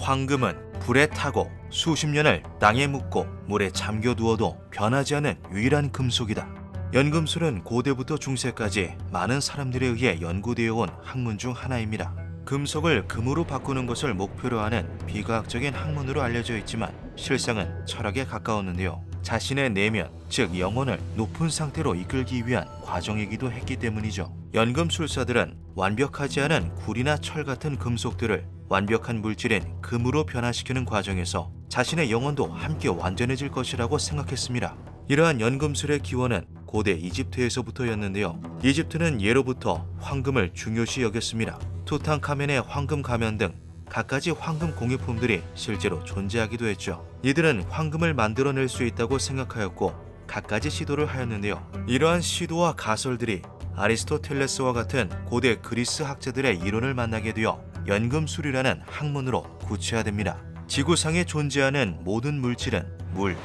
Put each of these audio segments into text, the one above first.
황금은 불에 타고 수십 년을 땅에 묻고 물에 잠겨두어도 변하지 않는 유일한 금속이다. 연금술은 고대부터 중세까지 많은 사람들에 의해 연구되어 온 학문 중 하나입니다. 금속을 금으로 바꾸는 것을 목표로 하는 비과학적인 학문으로 알려져 있지만 실상은 철학에 가까웠는데요. 자신의 내면, 즉 영혼을 높은 상태로 이끌기 위한 과정이기도 했기 때문이죠. 연금술사들은 완벽하지 않은 굴이나 철 같은 금속들을 완벽한 물질인 금으로 변화시키는 과정에서 자신의 영혼도 함께 완전해질 것이라고 생각했습니다. 이러한 연금술의 기원은 고대 이집트에서부터였는데요. 이집트는 예로부터 황금을 중요시 여겼습니다. 투탕카멘의 황금 가면 등 갖가지 황금 공예품들이 실제로 존재하기도 했죠. 이들은 황금을 만들어낼 수 있다고 생각하였고 갖가지 시도를 하였는데요. 이러한 시도와 가설들이 아리스토텔레스와 같은 고대 그리스 학자들의 이론을 만나게 되어 연금술이라는 학문으로 구체화됩니다. 지구상에 존재하는 모든 물질은 물,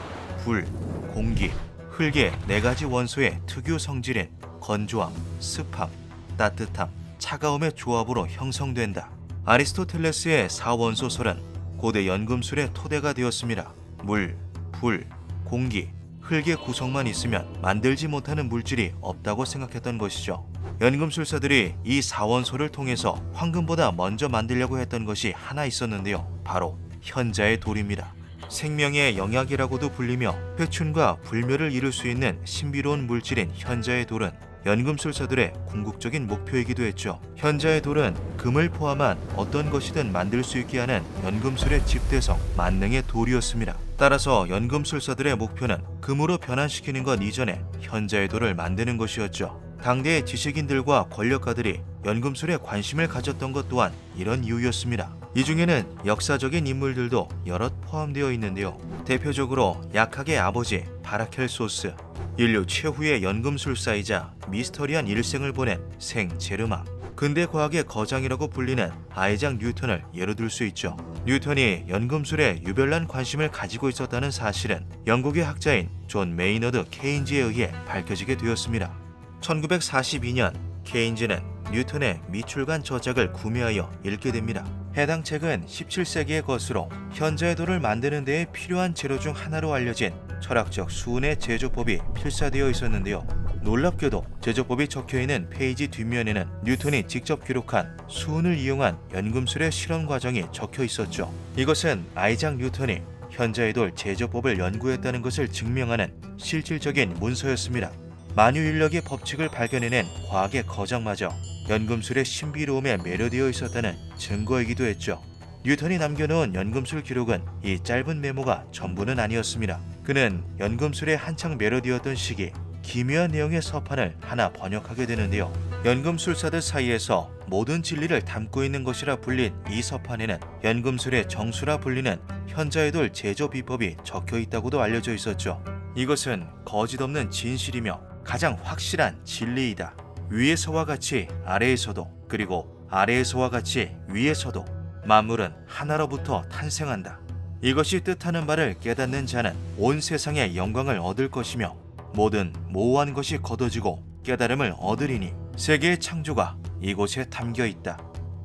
불, 공기, 흙의 4가지 원소의 특유 성질인 건조함, 습함, 따뜻함, 차가움의 조합으로 형성된다. 아리스토텔레스의 4원소설은 고대 연금술의 토대가 되었습니다. 물, 불, 공기, 흙의 구성만 있으면 만들지 못하는 물질이 없다고 생각했던 것이죠. 연금술사들이 이 4원소를 통해서 황금보다 먼저 만들려고 했던 것이 하나 있었는데요. 바로 현자의 돌입니다. 생명의 영약이라고도 불리며 회춘과 불멸을 이룰 수 있는 신비로운 물질인 현자의 돌은 연금술사들의 궁극적인 목표이기도 했죠. 현자의 돌은 금을 포함한 어떤 것이든 만들 수 있게 하는 연금술의 집대성, 만능의 돌이었습니다. 따라서 연금술사들의 목표는 금으로 변환시키는 것 이전에 현자의 돌을 만드는 것이었죠. 당대의 지식인들과 권력가들이 연금술에 관심을 가졌던 것 또한 이런 이유였습니다. 이 중에는 역사적인 인물들도 여럿 포함되어 있는데요. 대표적으로 야카의 아버지 바라켈소스, 인류 최후의 연금술사이자 미스터리한 일생을 보낸 생 제르마, 근대 과학의 거장이라고 불리는 아이작 뉴턴을 예로 들 수 있죠. 뉴턴이 연금술에 유별난 관심을 가지고 있었다는 사실은 영국의 학자인 존 메이너드 케인즈에 의해 밝혀지게 되었습니다. 1942년 케인즈는 뉴턴의 미출간 저작을 구매하여 읽게 됩니다. 해당 책은 17세기의 것으로 현자의 돌을 만드는 데에 필요한 재료 중 하나로 알려진 철학적 수은의 제조법이 필사되어 있었는데요. 놀랍게도 제조법이 적혀있는 페이지 뒷면에는 뉴턴이 직접 기록한 수은을 이용한 연금술의 실험 과정이 적혀 있었죠. 이것은 아이작 뉴턴이 현자의 돌 제조법을 연구했다는 것을 증명하는 실질적인 문서였습니다. 만유인력의 법칙을 발견해낸 과학의 거장마저 연금술의 신비로움에 매료되어 있었다는 증거이기도 했죠. 뉴턴이 남겨놓은 연금술 기록은 이 짧은 메모가 전부는 아니었습니다. 그는 연금술에 한창 매료되었던 시기 기묘한 내용의 서판을 하나 번역하게 되는데요. 연금술사들 사이에서 모든 진리를 담고 있는 것이라 불린 이 서판에는 연금술의 정수라 불리는 현자의 돌 제조 비법이 적혀 있다고도 알려져 있었죠. 이것은 거짓 없는 진실이며 가장 확실한 진리이다. 위에서와 같이 아래에서도, 그리고 아래에서와 같이 위에서도 만물은 하나로부터 탄생한다. 이것이 뜻하는 바를 깨닫는 자는 온 세상의 영광을 얻을 것이며 모든 모호한 것이 걷어지고 깨달음을 얻으리니 세계의 창조가 이곳에 담겨 있다.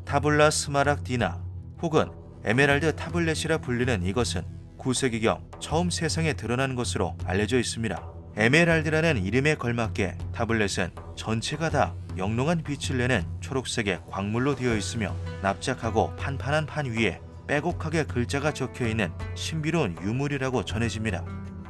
타블라 스마락디나 혹은 에메랄드 타블렛이라 불리는 이것은 9세기경 처음 세상에 드러난 것으로 알려져 있습니다. 에메랄드라는 이름에 걸맞게 타블렛은 전체가 다 영롱한 빛을 내는 초록색의 광물로 되어 있으며 납작하고 판판한 판 위에 빼곡하게 글자가 적혀있는 신비로운 유물이라고 전해집니다.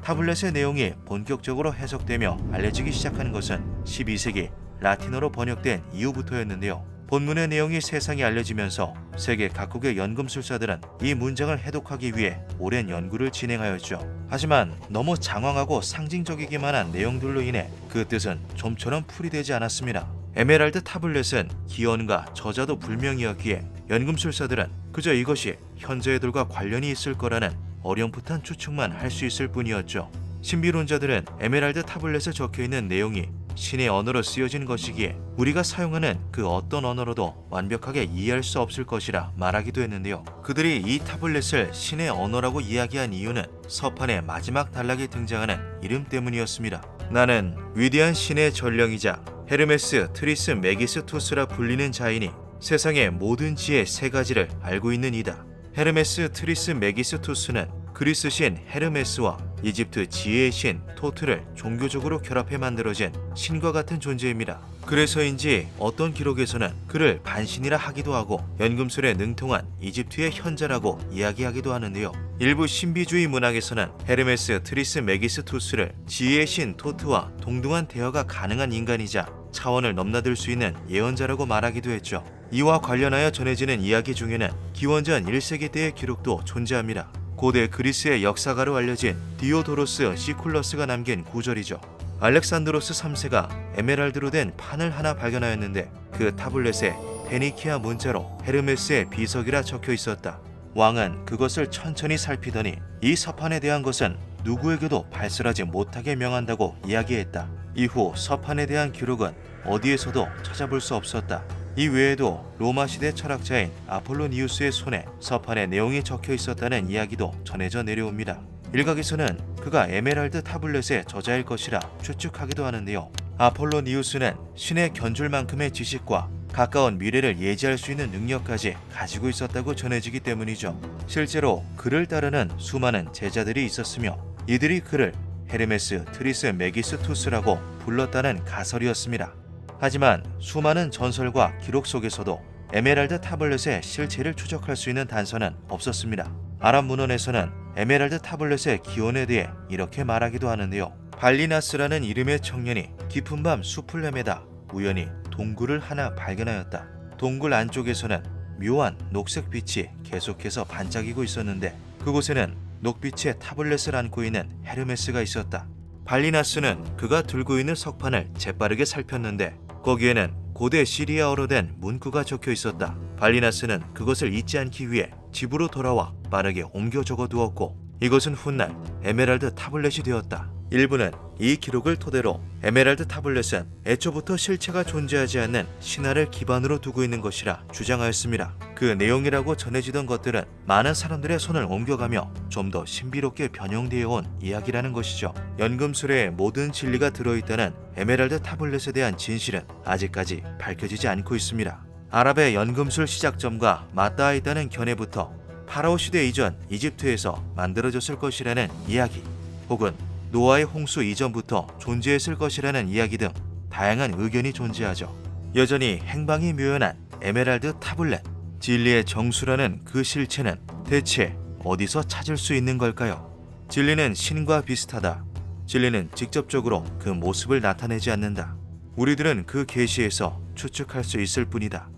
타블렛의 내용이 본격적으로 해석되며 알려지기 시작한 것은 12세기 라틴어로 번역된 이후부터였는데요. 본문의 내용이 세상에 알려지면서 세계 각국의 연금술사들은 이 문장을 해독하기 위해 오랜 연구를 진행하였죠. 하지만 너무 장황하고 상징적이기만 한 내용들로 인해 그 뜻은 좀처럼 풀이되지 않았습니다. 에메랄드 타블렛은 기원과 저자도 불명이었기에 연금술사들은 그저 이것이 현자의 돌과 관련이 있을 거라는 어렴풋한 추측만 할 수 있을 뿐이었죠. 신비론자들은 에메랄드 타블렛에 적혀있는 내용이 신의 언어로 쓰여진 것이기에 우리가 사용하는 그 어떤 언어로도 완벽하게 이해할 수 없을 것이라 말하기도 했는데요. 그들이 이 타블렛을 신의 언어라고 이야기한 이유는 서판의 마지막 단락에 등장하는 이름 때문이었습니다. 나는 위대한 신의 전령이자 헤르메스 트리스 메기스투스라 불리는 자이니 세상의 모든 지혜 3가지를 알고 있는 이다. 헤르메스 트리스메기스투스는 그리스 신 헤르메스와 이집트 지혜의 신 토트를 종교적으로 결합해 만들어진 신과 같은 존재입니다. 그래서인지 어떤 기록에서는 그를 반신이라 하기도 하고 연금술에 능통한 이집트의 현자라고 이야기하기도 하는데요. 일부 신비주의 문학에서는 헤르메스 트리스메기스투스를 지혜의 신 토트와 동등한 대화가 가능한 인간이자 차원을 넘나들 수 있는 예언자라고 말하기도 했죠. 이와 관련하여 전해지는 이야기 중에는 기원전 1세기 때의 기록도 존재합니다. 고대 그리스의 역사가로 알려진 디오도로스 시쿨러스가 남긴 구절이죠. 알렉산드로스 3세가 에메랄드로 된 판을 하나 발견하였는데 그 타블렛에 페니키아 문자로 헤르메스의 비석이라 적혀 있었다. 왕은 그것을 천천히 살피더니 이 서판에 대한 것은 누구에게도 발설하지 못하게 명한다고 이야기했다. 이후 서판에 대한 기록은 어디에서도 찾아볼 수 없었다. 이 외에도 로마 시대 철학자인 아폴로니우스의 손에 서판의 내용이 적혀 있었다는 이야기도 전해져 내려옵니다. 일각에서는 그가 에메랄드 타블렛의 저자일 것이라 추측하기도 하는데요. 아폴로니우스는 신의 견줄만큼의 지식과 가까운 미래를 예지할 수 있는 능력까지 가지고 있었다고 전해지기 때문이죠. 실제로 그를 따르는 수많은 제자들이 있었으며 이들이 그를 헤르메스 트리스메기스투스라고 불렀다는 가설이었습니다. 하지만 수많은 전설과 기록 속에서도 에메랄드 타블렛의 실체를 추적할 수 있는 단서는 없었습니다. 아랍 문헌에서는 에메랄드 타블렛의 기원에 대해 이렇게 말하기도 하는데요. 발리나스라는 이름의 청년이 깊은 밤 숲을 헤매다 우연히 동굴을 하나 발견하였다. 동굴 안쪽에서는 묘한 녹색 빛이 계속해서 반짝이고 있었는데 그곳에는 녹빛의 타블렛을 안고 있는 헤르메스가 있었다. 발리나스는 그가 들고 있는 석판을 재빠르게 살폈는데 거기에는 고대 시리아어로 된 문구가 적혀 있었다. 발리나스는 그것을 잊지 않기 위해 집으로 돌아와 빠르게 옮겨 적어두었고 이것은 훗날 에메랄드 타블렛이 되었다. 일부는 이 기록을 토대로 에메랄드 타블렛은 애초부터 실체가 존재하지 않는 신화를 기반으로 두고 있는 것이라 주장하였습니다. 그 내용이라고 전해지던 것들은 많은 사람들의 손을 옮겨가며 좀 더 신비롭게 변형되어 온 이야기라는 것이죠. 연금술에 모든 진리가 들어있다는 에메랄드 타블렛에 대한 진실은 아직까지 밝혀지지 않고 있습니다. 아랍의 연금술 시작점과 맞닿아 있다는 견해부터 파라오 시대 이전 이집트에서 만들어졌을 것이라는 이야기 혹은 노아의 홍수 이전부터 존재했을 것이라는 이야기 등 다양한 의견이 존재하죠. 여전히 행방이 묘연한 에메랄드 타블렛, 진리의 정수라는 그 실체는 대체 어디서 찾을 수 있는 걸까요? 진리는 신과 비슷하다. 진리는 직접적으로 그 모습을 나타내지 않는다. 우리들은 그 계시에서 추측할 수 있을 뿐이다.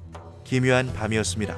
기묘한 밤이었습니다.